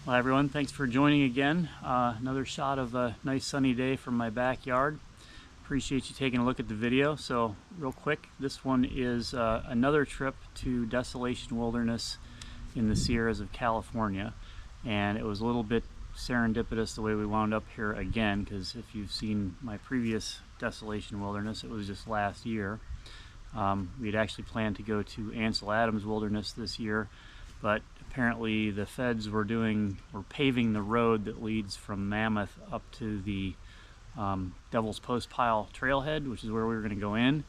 Well, everyone, thanks for joining again. Another shot of a nice sunny day from my backyard. Appreciate you taking a look at the video. So real quick, this one is another trip to Desolation Wilderness in the Sierras of California. And it was a little bit serendipitous the way we wound up here again, because if you've seen my previous Desolation Wilderness, it was just last year. We had actually planned to go to Ansel Adams Wilderness this year, but apparently the feds were paving the road that leads from Mammoth up to the Devil's Post Pile trailhead, which is where we were going to go in.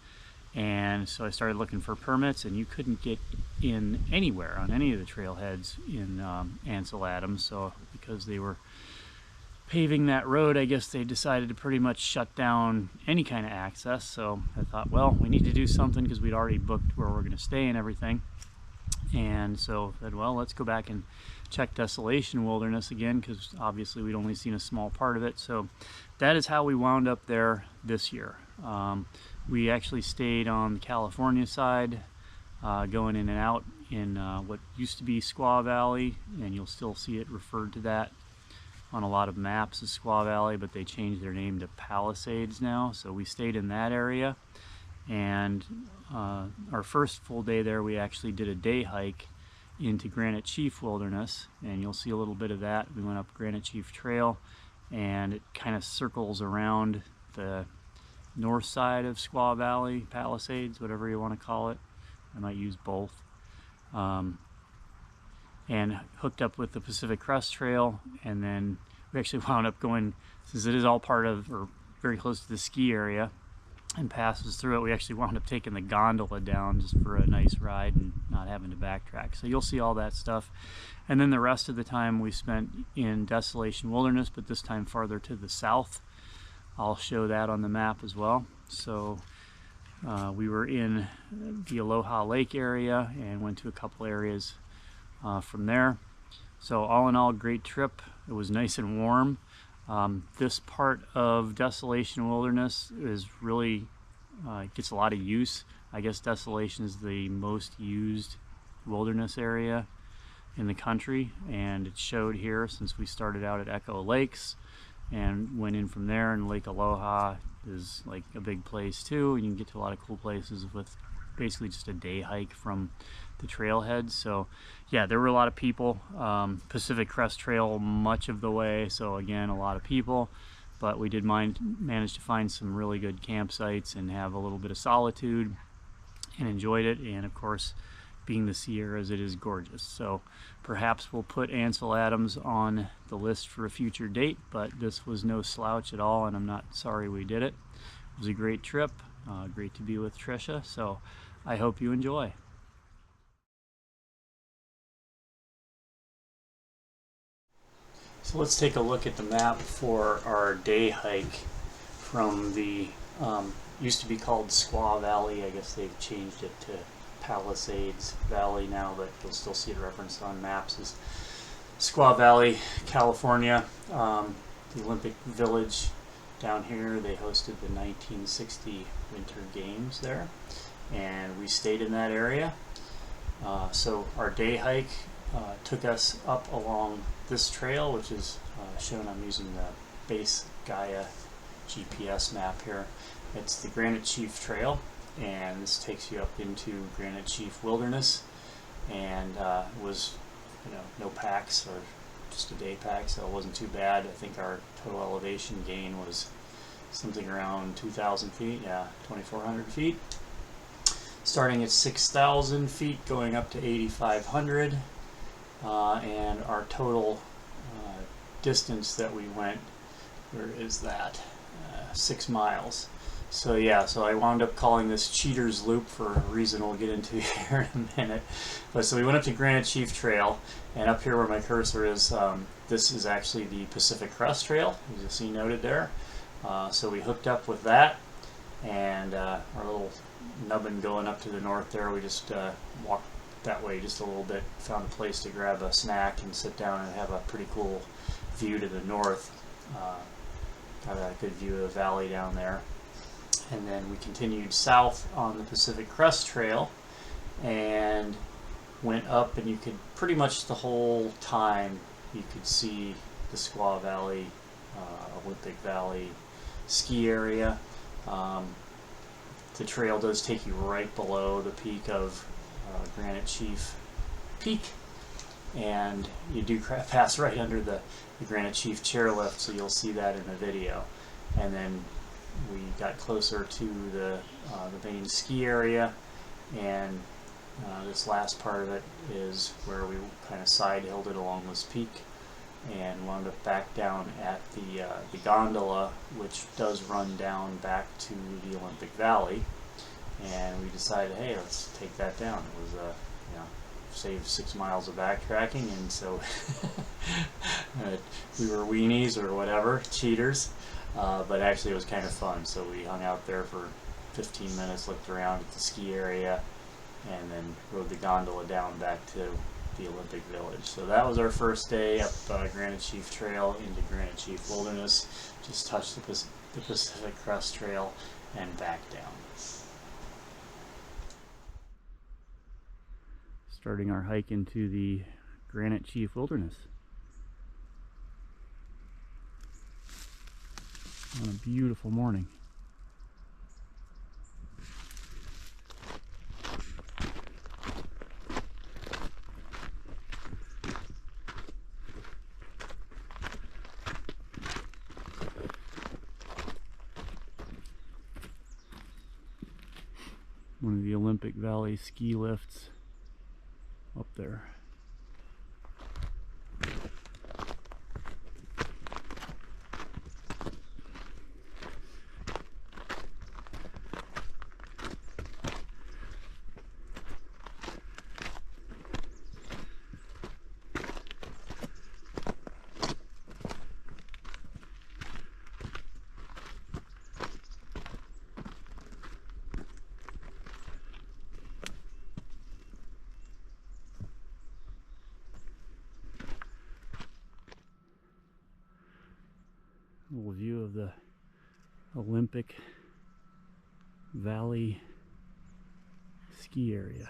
And so I started looking for permits, and you couldn't get in anywhere on any of the trailheads in Ansel Adams. So because they were paving that road, I guess they decided to pretty much shut down any kind of access. So I thought, well, we need to do something, because we'd already booked where we're going to stay and everything. And so I said, well, let's go back and check Desolation Wilderness again, because obviously we'd only seen a small part of it. So that is how we wound up there this year. We actually stayed on the California side, going in and out in what used to be Squaw Valley, and you'll still see it referred to that on a lot of maps as Squaw Valley, but they changed their name to Palisades now. So we stayed in that area. And our first full day there, we actually did a day hike into Granite Chief Wilderness, and you'll see a little bit of that. We went up Granite Chief Trail, and it kind of circles around the north side of Squaw Valley, Palisades, whatever you want to call it. I might use both. And hooked up with the Pacific Crest Trail, and then we actually wound up going, since it is all part of, or very close to the ski area, and passes through it, we actually wound up taking the gondola down just for a nice ride and not having to backtrack. So you'll see all that stuff. And then the rest of the time we spent in Desolation Wilderness, but this time farther to the south. I'll show that on the map as well. So we were in the Aloha Lake area and went to a couple areas from there. So all in all, great trip. It was nice and warm. This part of Desolation Wilderness is really gets a lot of use. I guess Desolation is the most used wilderness area in the country, and it showed here since we started out at Echo Lakes and went in from there. And Lake Aloha is like a big place too, and you can get to a lot of cool places with basically just a day hike from the trailhead. So yeah, there were a lot of people. Pacific Crest Trail much of the way, so again, a lot of people, but we did manage to find some really good campsites and have a little bit of solitude and enjoyed it. And of course, being the Sierras, it is gorgeous. So perhaps we'll put Ansel Adams on the list for a future date, but this was no slouch at all, and I'm not sorry we did it. It was a great trip. Great to be with Trisha, so I hope you enjoy. So let's take a look at the map for our day hike from the used to be called Squaw Valley. I guess they've changed it to Palisades Valley now, but you'll still see it referenced on maps as Squaw Valley, California. The Olympic Village down here, they hosted the 1960 Winter Games there, and we stayed in that area. So our day hike took us up along this trail, which is shown. I'm using the base Gaia GPS map here. It's the Granite Chief Trail, and this takes you up into Granite Chief Wilderness, and was no packs, or just a day pack, so it wasn't too bad. I think our total elevation gain was something around 2,000 feet, yeah, 2,400 feet. Starting at 6,000 feet, going up to 8,500, and our total distance that we went, where is that? 6 miles. So yeah, so I wound up calling this Cheater's Loop for a reason we'll get into here in a minute. But so we went up to Granite Chief Trail, and up here where my cursor is, this is actually the Pacific Crest Trail, as you'll see noted there. So we hooked up with that, and our little nubbin going up to the north there, we just walked that way just a little bit, found a place to grab a snack and sit down and have a pretty cool view to the north. Got a good view of the valley down there. And then we continued south on the Pacific Crest Trail and went up, and you could pretty much the whole time you could see the Squaw Valley, Olympic Valley ski area. The trail does take you right below the peak of Granite Chief Peak, and you do pass right under the Granite Chief chairlift, so you'll see that in the video. And then we got closer to the main ski area, and this last part of it is where we kind of side-hilled it along this peak and wound up back down at the gondola, which does run down back to the Olympic Valley. And we decided, hey, let's take that down. It was save 6 miles of backtracking, and so we were weenies or whatever, cheaters, but actually it was kind of fun. So we hung out there for 15 minutes, looked around at the ski area, and then rode the gondola down back to the Olympic Village. So that was our first day up Granite Chief Trail into Granite Chief Wilderness. Just touched the Pacific Crest Trail and back down. Starting our hike into the Granite Chief Wilderness on a beautiful morning. One of the Olympic Valley ski lifts up there. A little view of the Olympic Valley ski area.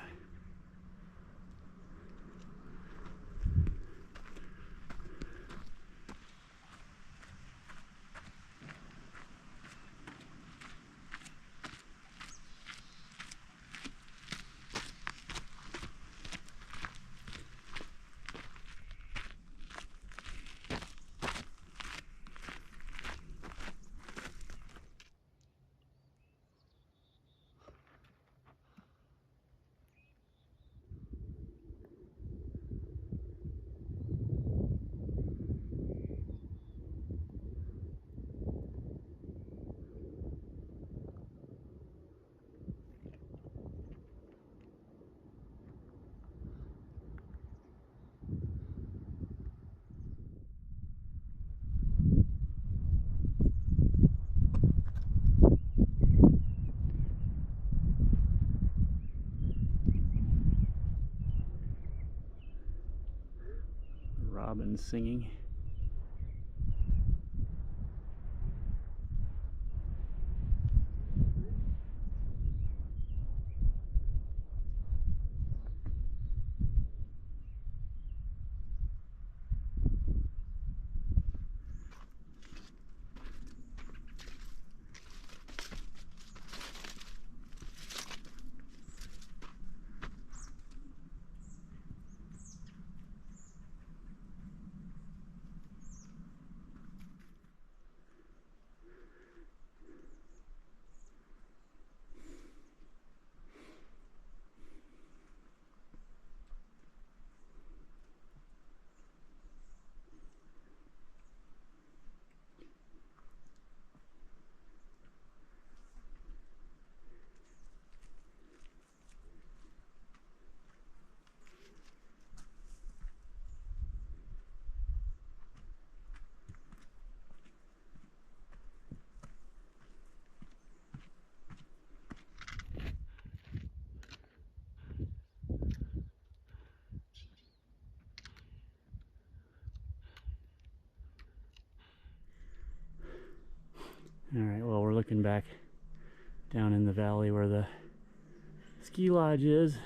Robins singing. Alright, well, we're looking back down in the valley where the ski lodge is,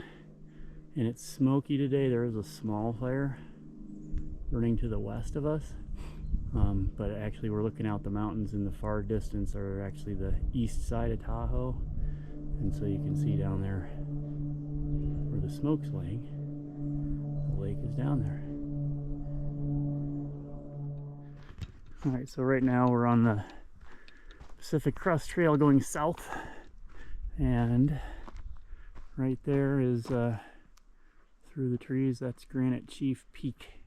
and it's smoky today. There is a small fire, running to the west of us. But actually we're looking out the mountains in the far distance are actually the east side of Tahoe. And so you can see down there where the smoke's laying, the lake is down there. Alright, so right now we're on the Pacific Crest Trail going south. And right there is, through the trees, that's Granite Chief Peak.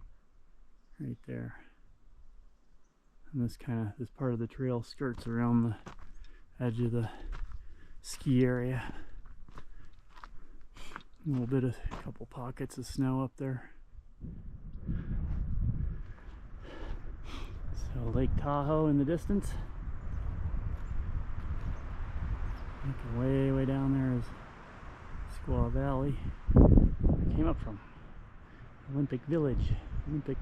Right there. And this part of the trail skirts around the edge of the ski area. A little bit of a couple pockets of snow up there. So Lake Tahoe in the distance. Looking way down there is Squaw Valley. I came up from Olympic Village. Yeah.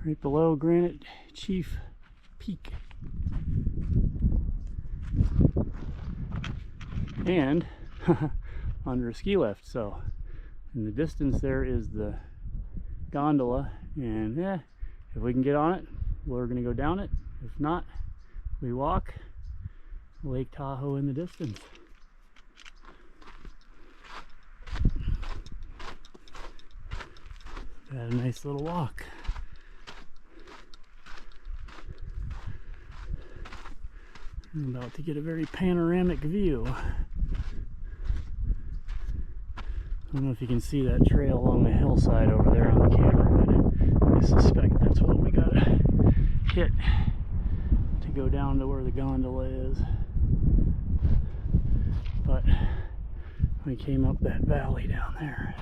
Right below Granite Chief Peak. And under a ski lift. So in the distance there is the gondola, and if we can get on it, we're going to go down it. If not, we walk. Lake Tahoe in the distance. Had a nice little walk. I'm about to get a very panoramic view. I don't know if you can see that trail along the hillside over there on the camera, but I suspect that's what we gotta hit to go down to where the gondola is. But we came up that valley down there.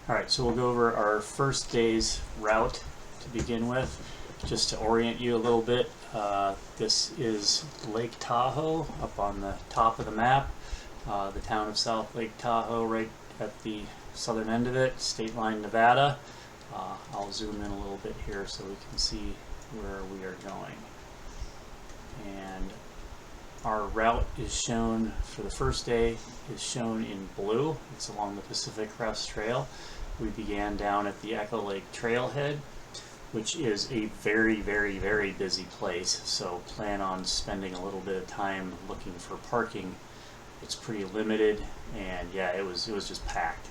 Alright, so we'll go over our first day's route to begin with, just to orient you a little bit. This is Lake Tahoe up on the top of the map, the town of South Lake Tahoe right at the southern end of it, state line Nevada. I'll zoom in a little bit here so we can see where we are going. And our route is shown for the first day is shown in blue. It's along the Pacific Crest Trail. We began down at the Echo Lake Trailhead, which is a very, very, very busy place. So plan on spending a little bit of time looking for parking. It's pretty limited, and yeah, it was just packed.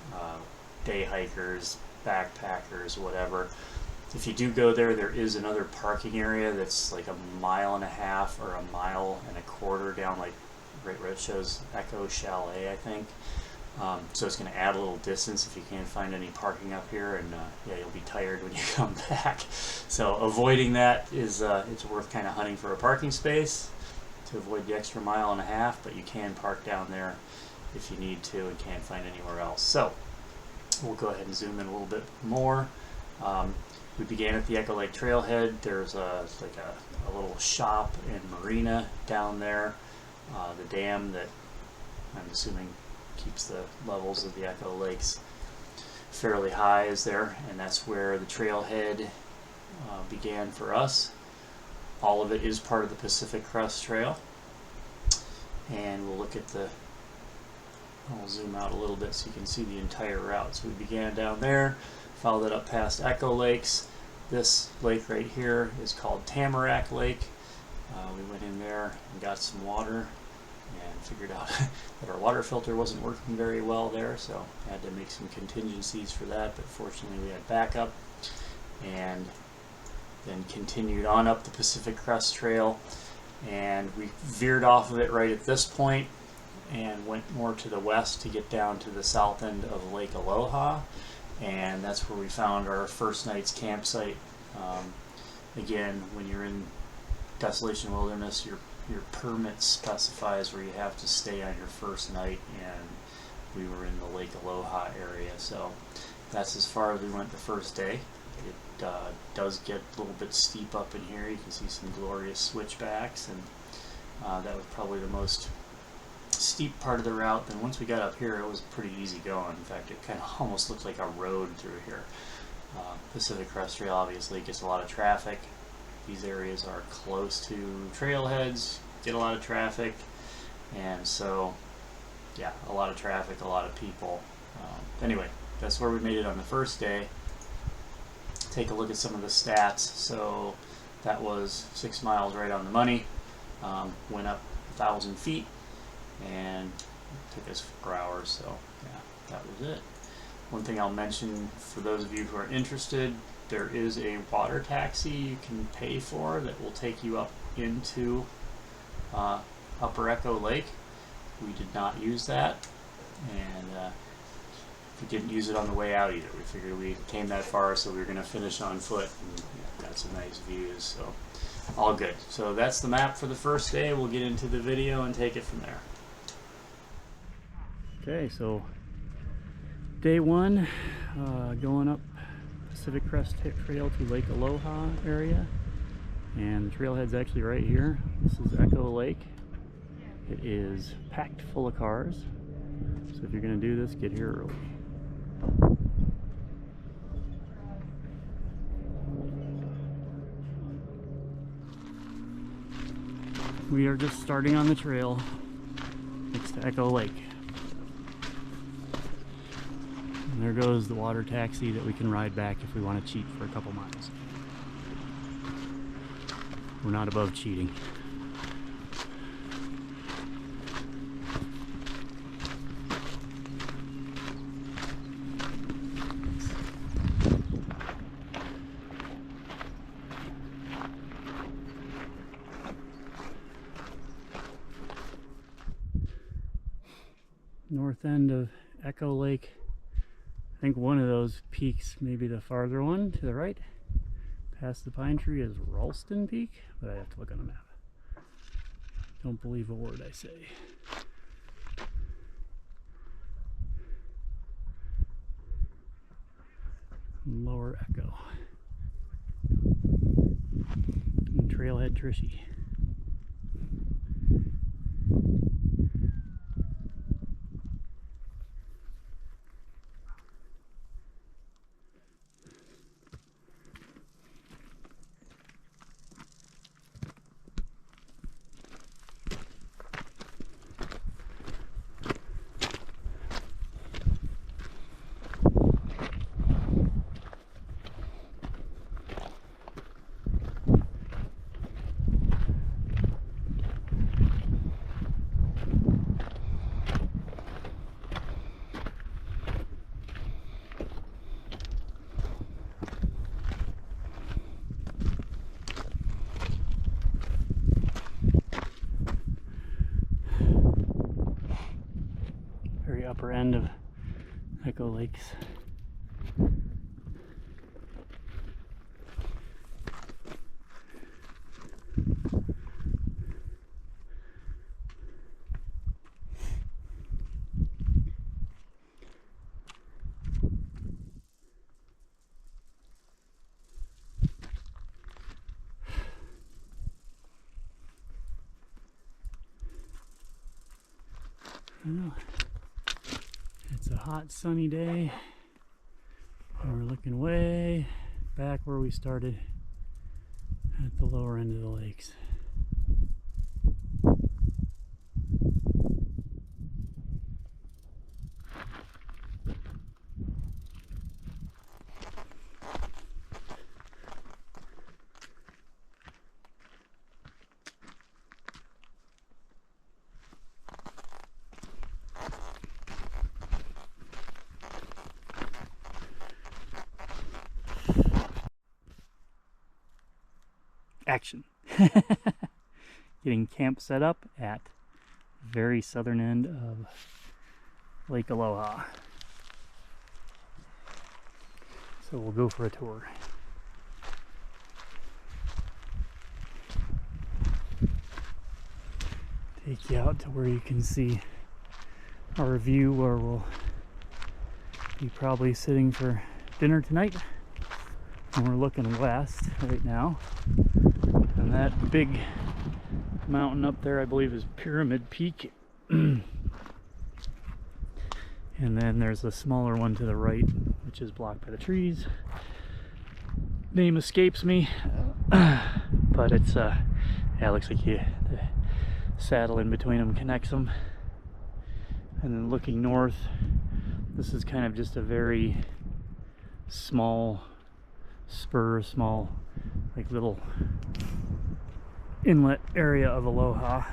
Day hikers, backpackers, whatever. If you do go there, there is another parking area that's like 1.5 miles or 1.25 miles down, like right where it shows Echo Chalet, I think. So it's going to add a little distance if you can't find any parking up here, and yeah, you'll be tired when you come back. So avoiding that is it's worth kind of hunting for a parking space to avoid the extra 1.5 miles, but you can park down there if you need to and can't find anywhere else. So we'll go ahead and zoom in a little bit more. We began at the Echo Lake Trailhead. There's like a little shop and marina down there. The dam that I'm assuming keeps the levels of the Echo Lakes fairly high is there, and that's where the trailhead began for us. All of it is part of the Pacific Crest Trail, and we'll look at I'll zoom out a little bit so you can see the entire route. So we began down there, followed it up past Echo Lakes. This lake right here is called Tamarack Lake. We went in there and got some water and figured out that our water filter wasn't working very well there, so I had to make some contingencies for that, but fortunately we had backup, and then continued on up the Pacific Crest Trail, and we veered off of it right at this point and went more to the west to get down to the south end of Lake Aloha, and that's where we found our first night's campsite. Again, when you're in Desolation Wilderness, your permit specifies where you have to stay on your first night, and we were in the Lake Aloha area, so that's as far as we went the first day. It does get a little bit steep up in here. You can see some glorious switchbacks, and that was probably the most steep part of the route. Then once we got up here, it was pretty easy going. In fact, it kind of almost looked like a road through here. Pacific Crest Trail obviously gets a lot of traffic. These areas are close to trailheads, get a lot of traffic, and so yeah, a lot of traffic, a lot of people. Anyway, that's where we made it on the first day. Take a look at some of the stats. So that was 6 miles right on the money. Went up 1,000 feet, and it took us 4 hours, so yeah, that was it. One thing I'll mention for those of you who are interested, there is a water taxi you can pay for that will take you up into Upper Echo Lake. We did not use that, and we didn't use it on the way out either. We figured we came that far, so we were going to finish on foot, and yeah, got some nice views, so all good. So that's the map for the first day. We'll get into the video and take it from there. Okay, so day one, going up Pacific Crest Trail to Lake Aloha area, and the trailhead's actually right here. This is Echo Lake. It is packed full of cars, so if you're going to do this, get here early. We are just starting on the trail next to Echo Lake. And there goes the water taxi that we can ride back if we want to cheat for a couple miles. We're not above cheating. North end of Echo Lake. I think one of those peaks, maybe the farther one to the right, past the pine tree, is Ralston Peak, but I have to look on the map. Don't believe a word I say. Lower Echo. And Trailhead Trishy. upper end of Echo Lakes. Well, it's a hot sunny day. We're looking way back where we started at the lower end of the lakes. Action. Getting camp set up at very southern end of Lake Aloha. So we'll go for a tour. Take you out to where you can see our view where we'll be probably sitting for dinner tonight. And we're looking west right now. And that big mountain up there, I believe, is Pyramid Peak. And then there's a smaller one to the right, which is blocked by the trees. Name escapes me, but it's yeah, it looks like the saddle in between them connects them. And then looking north, this is kind of just a very small spur, small, like little inlet area of Aloha.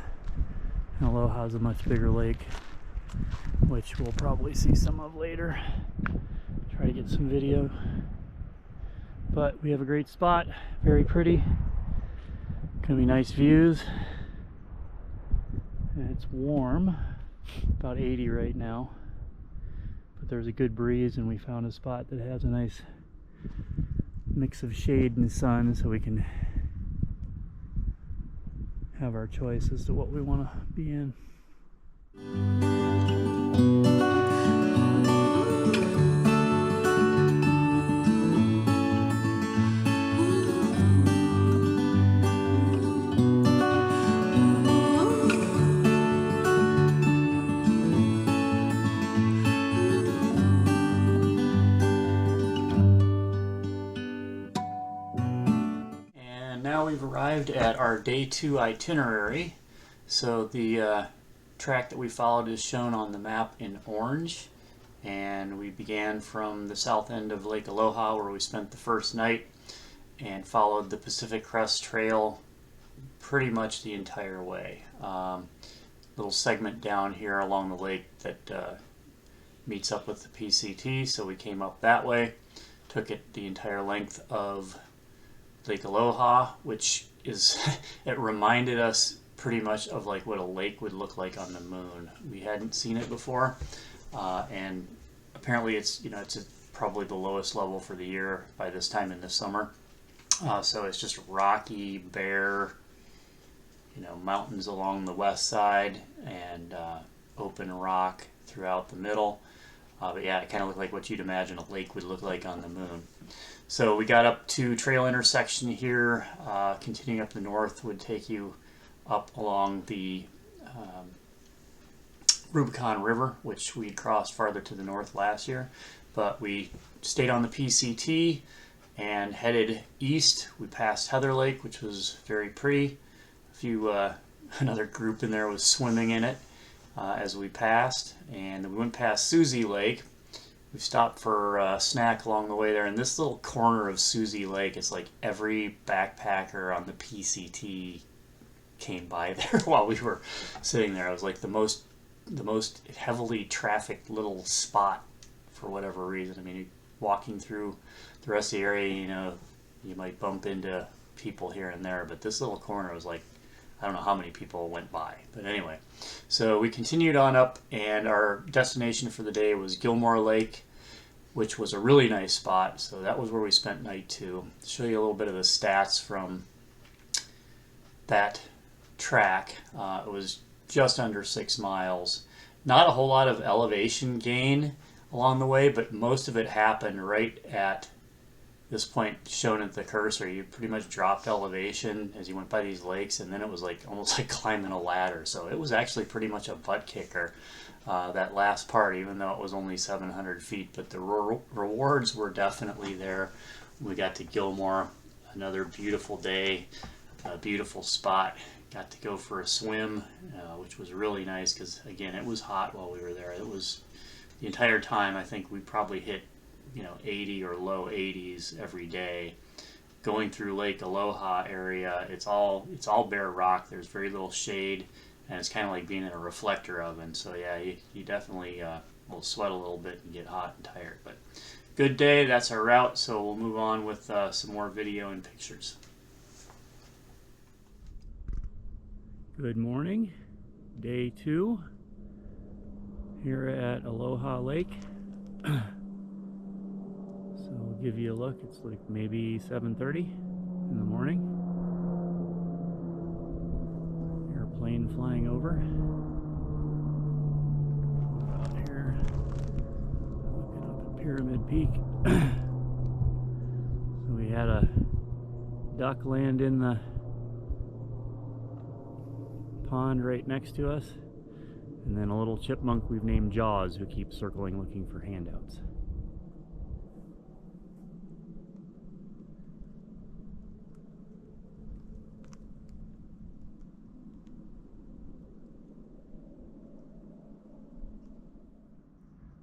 And Aloha is a much bigger lake, which we'll probably see some of later. Try to get some video. But we have a great spot, very pretty. Gonna be nice views. And it's warm, about 80 right now. But there's a good breeze, and we found a spot that has a nice mix of shade and sun, so we can have our choice as to what we want to be in. Now we've arrived at our day 2 itinerary. So the track that we followed is shown on the map in orange, and we began from the south end of Lake Aloha, where we spent the first night, and followed the Pacific Crest Trail pretty much the entire way. Little segment down here along the lake that meets up with the PCT, so we came up that way, took it the entire length of Lake Aloha, which is, it reminded us pretty much of like what a lake would look like on the moon. We hadn't seen it before, and apparently it's, you know, it's probably the lowest level for the year by this time in the summer. So it's just rocky, bare, you know, mountains along the west side, and open rock throughout the middle. But yeah, it kind of looked like what you'd imagine a lake would look like on the moon. So we got up to trail intersection here. Continuing up the north would take you up along the Rubicon River, which we crossed farther to the north last year. But we stayed on the PCT and headed east. We passed Heather Lake, which was very pretty. Another group in there was swimming in it as we passed. And then we went past Susie Lake. We stopped for a snack along the way there, and this little corner of Susie Lake is like every backpacker on the PCT came by there while we were sitting there. It was like the most heavily trafficked little spot for whatever reason. I mean, walking through the rest of the area, you know, you might bump into people here and there, but this little corner was like I don't know how many people went by, but anyway. So we continued on up, and our destination for the day was Gilmore Lake, which was a really nice spot. So that was where we spent night 2. To show you a little bit of the stats from that track, it was just under 6 miles. Not a whole lot of elevation gain along the way, but most of it happened right at this point shown at the cursor. You pretty much dropped elevation as you went by these lakes, and then it was like almost like climbing a ladder. So it was actually pretty much a butt kicker, that last part, even though it was only 700 feet. But the rewards were definitely there. We got to Gilmore, another beautiful day, a beautiful spot. Got to go for a swim, which was really nice because, again, it was hot while we were there. It was the entire time. I think we probably hit 80 or low 80s every day. Going through Lake Aloha area, it's all bare rock. There's very little shade, and it's kind of like being in a reflector oven. So yeah, you definitely will sweat a little bit and get hot and tired. But good day. That's our route. So we'll move on with some more video and pictures. Good morning, day 2 here at Aloha Lake. So I'll give you a look. It's like maybe 7:30 in the morning. Airplane flying over. Out here, looking up at Pyramid Peak. So we had a duck land in the pond right next to us, and then a little chipmunk we've named Jaws, who keeps circling looking for handouts.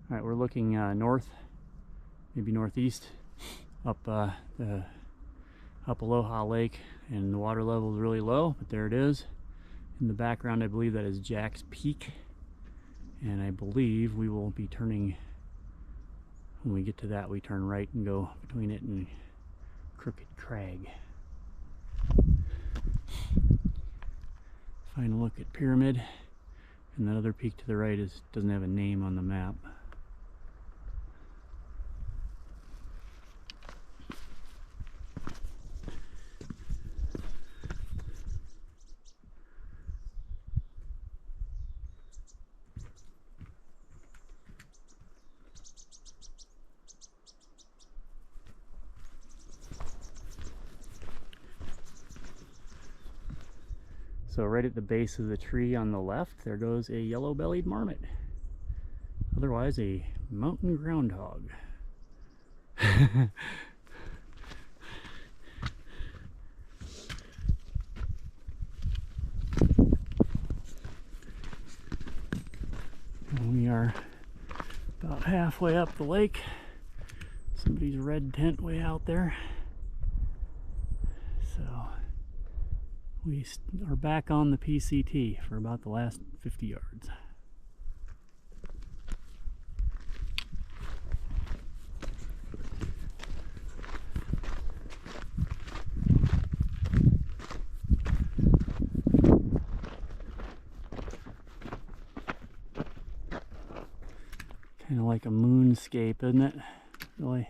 All right, we're looking north, maybe northeast, up Aloha Lake, and the water level is really low, but there it is. In the background, I believe that is Jack's Peak, and I believe we will be turning, when we get to that, we turn right and go between it and Crooked Crag. Final look at Pyramid, and that other peak to the right doesn't have a name on the map. So right at the base of the tree on the left, there goes a yellow-bellied marmot, otherwise a mountain groundhog. We are about halfway up the lake. Somebody's red tent way out there. So we are back on the PCT for about the last 50 yards. Kind of like a moonscape, isn't it? Really.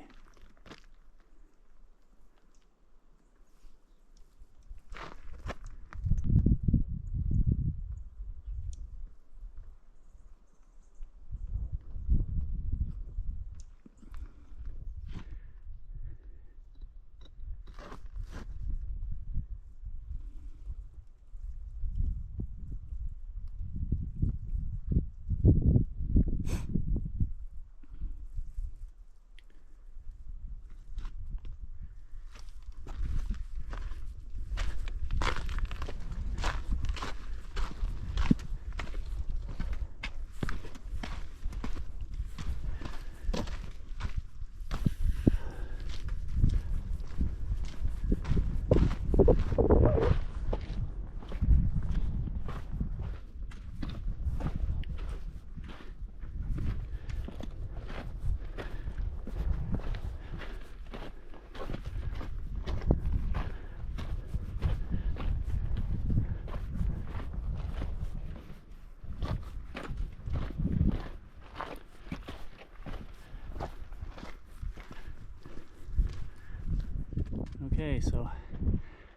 Okay, so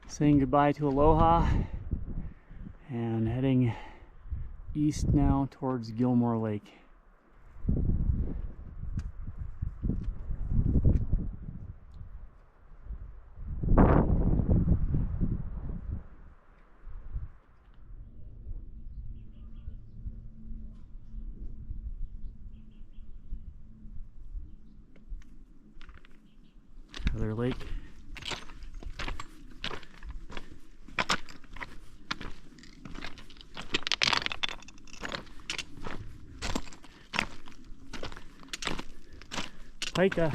saying goodbye to Aloha and heading east now towards Gilmore Lake. Another lake. Pika.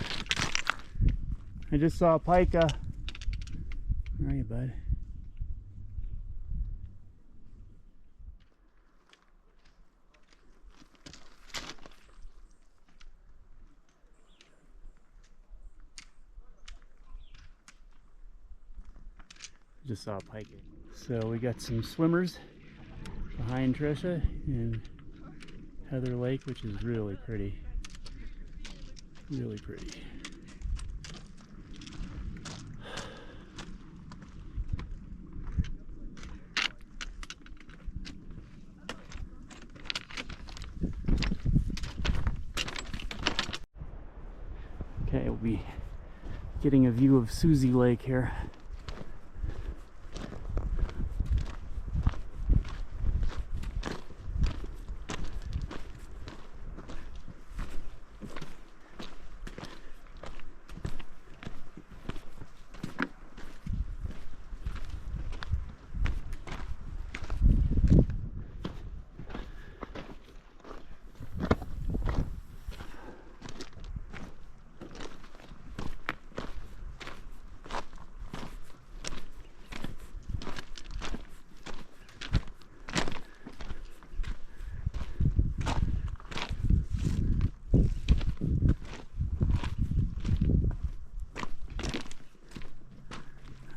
I just saw a pika. Where are you, bud? Just saw a pike. So we got some swimmers behind Trisha in Heather Lake, which is really pretty. Really pretty. Okay, we'll be getting a view of Susie Lake here.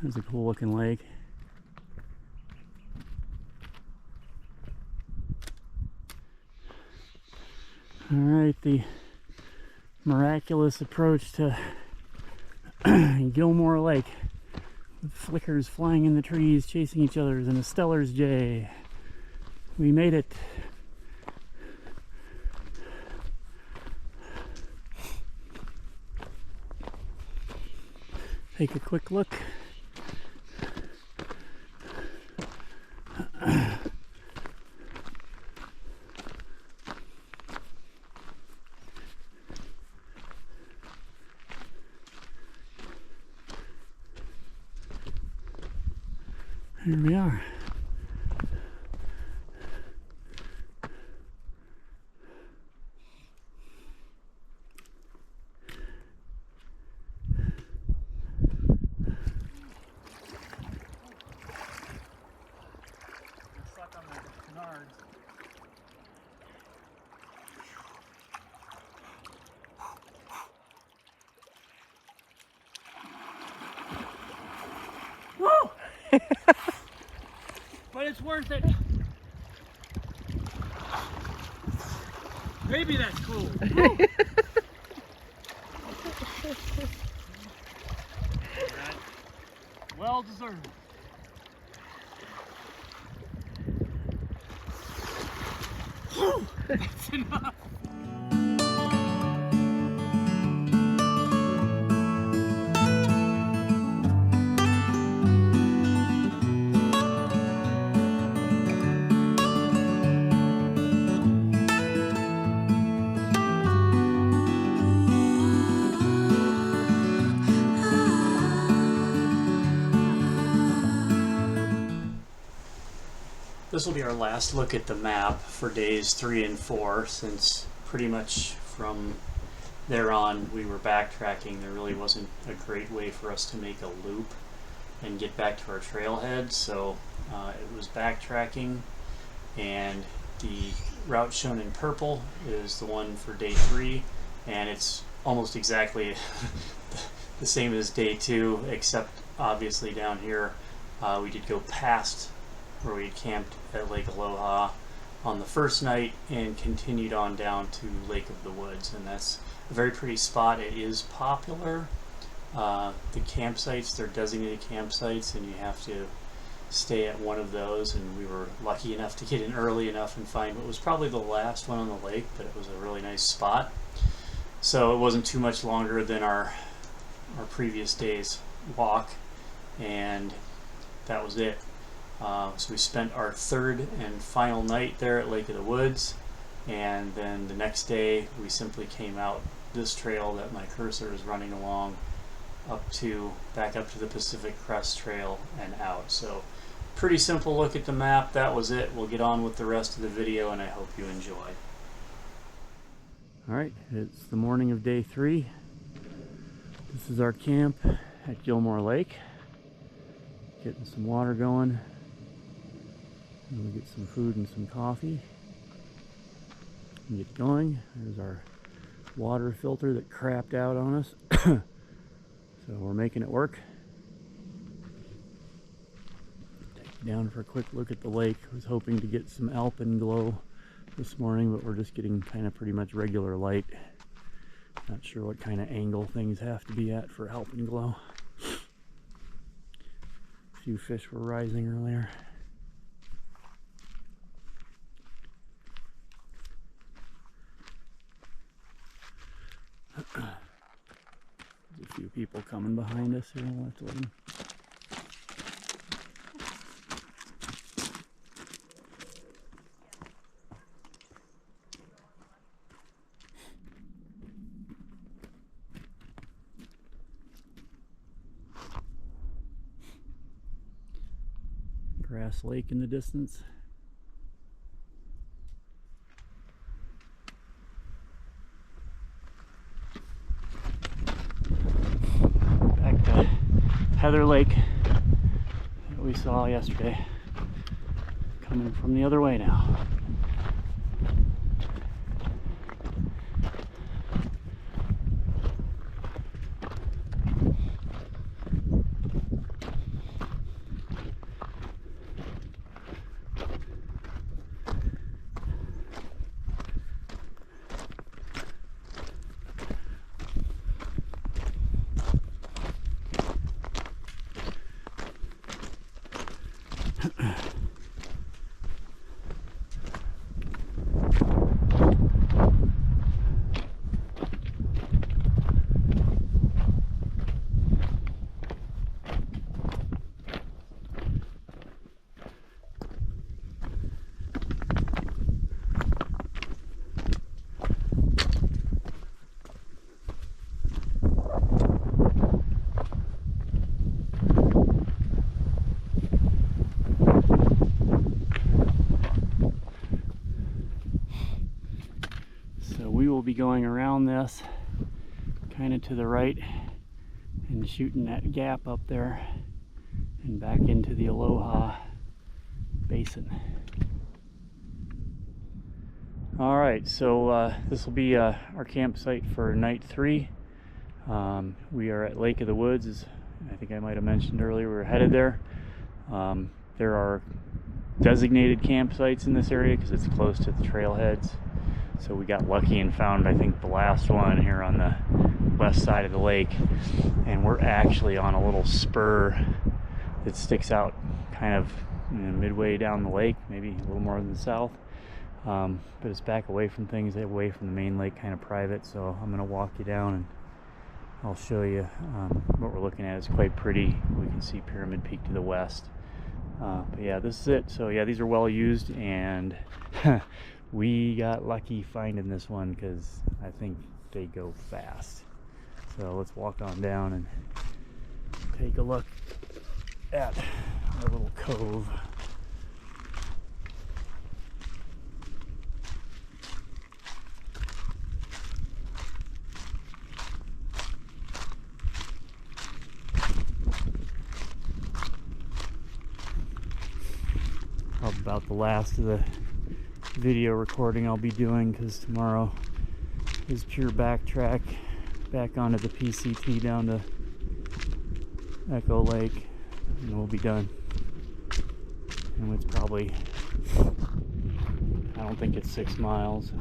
That's a cool looking lake. All right, the miraculous approach to Gilmore Lake with flickers flying in the trees, chasing each other and a Stellar's jay. We made it. Take a quick look. Here we are. Stuck on the canards. Woo! But it's worth it. Maybe that's cool. Well deserved. That's enough. This will be our last look at the map for days 3 and 4, since pretty much from there on we were backtracking. There really wasn't a great way for us to make a loop and get back to our trailhead, so it was backtracking, and the route shown in purple is the one for day 3, and it's almost exactly the same as day 2, except obviously down here we did go past where we had camped at Lake Aloha on the first night and continued on down to Lake of the Woods, and that's a very pretty spot. It is popular, the campsites. They're designated campsites, and you have to stay at one of those, and we were lucky enough to get in early enough and find what was probably the last one on the lake, but it was a really nice spot. So it wasn't too much longer than our previous day's walk, and that was it. So we spent our third and final night there at Lake of the Woods, and then the next day we simply came out this trail that my cursor is running along back up to the Pacific Crest Trail and out. So pretty simple look at the map. That was it. We'll get on with the rest of the video, and I hope you enjoy. Alright, it's the morning of day 3. This is our camp at Gilmore Lake. Getting some water going. And we'll get some food and some coffee and get going. There's our water filter that crapped out on us. So we're making it work. Take you down for a quick look at the lake. I was hoping to get some alpenglow this morning, but we're just getting kind of pretty much regular light. Not sure what kind of angle things have to be at for alpenglow. A few fish were rising earlier. There's a few people coming behind us here. We'll have to let them. Grass Lake in the distance. Back to Heather Lake that we saw yesterday. Coming from the other way now. Be going around this kind of to the right and shooting that gap up there and back into the Aloha Basin. All right, so this will be our campsite for night 3. We are at Lake of the Woods, as I think I might have mentioned earlier. We're headed there. There are designated campsites in this area because it's close to the trailheads. So we got lucky and found, I think, the last one here on the west side of the lake. And we're actually on a little spur that sticks out kind of midway down the lake, maybe a little more than the south. But it's back away from things, away from the main lake, kind of private. So I'm going to walk you down and I'll show you what we're looking at. It's quite pretty. We can see Pyramid Peak to the west. But yeah, this is it. So yeah, these are well used, and we got lucky finding this one because I think they go fast. So let's walk on down and take a look at our little cove. About the last of the video recording I'll be doing, because tomorrow is pure backtrack back onto the PCT down to Echo Lake, and we'll be done. And it's probably, I don't think it's 6 miles,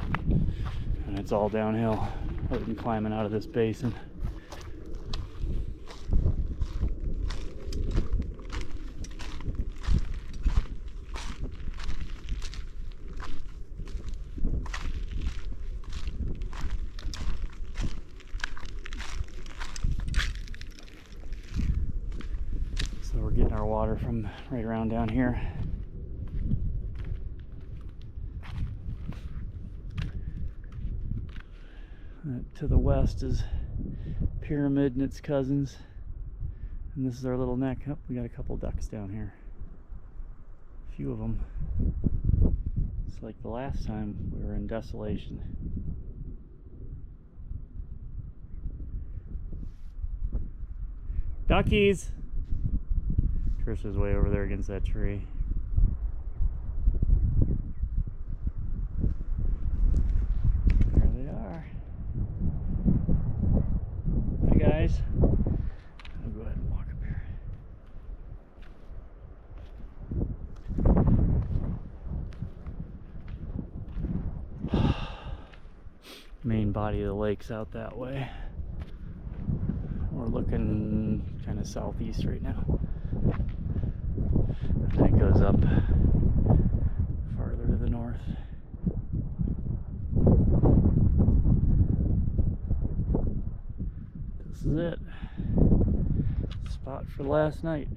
and it's all downhill other than climbing out of this basin. water from right around down here. To the west is Pyramid and its cousins, and this is our little neck. Oh, we got a couple ducks down here, a few of them. It's like the last time we were in Desolation. Duckies! Trista's way over there against that tree. There they are. Hi guys. I'll go ahead and walk up here. Main body of the lake's out that way. We're looking kind of southeast right now. And then it goes up farther to the north. This is it. Spot for last night.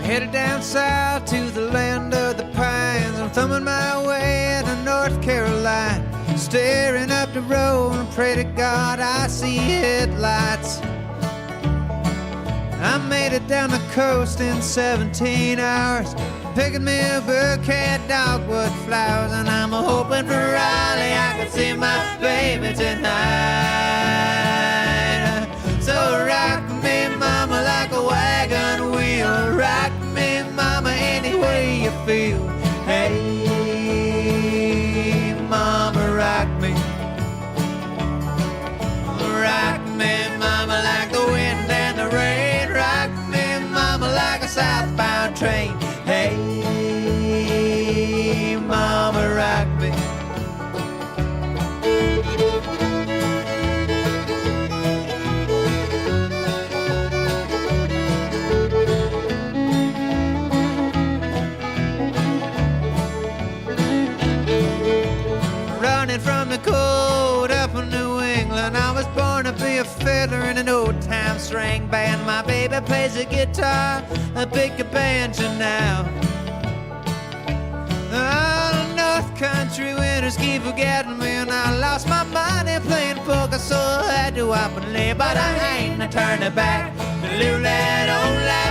Headed down south to the land of the pines. I'm thumbing my way to North Carolina, staring up the road and pray to God I see headlights. I made it down the coast in 17 hours, picking me a bouquet of dogwood flowers, and I'm hoping for Raleigh I can see my baby tonight. So rock me, mama, like a wagon wheel. Rock me, mama, any way you feel. Hey, mama, rock me. Rock me, mama, like the wind and the rain. Rock me, mama, like a southbound train. Hey, mama, rock me. From the cold up in New England, I was born to be a fiddler in an old-time string band. My baby plays the guitar, I pick a banjo now. Oh, the North Country winters keep forgetting me, and I lost my money playing poker, so I had to up and lay. But I ain't turning back to live that old life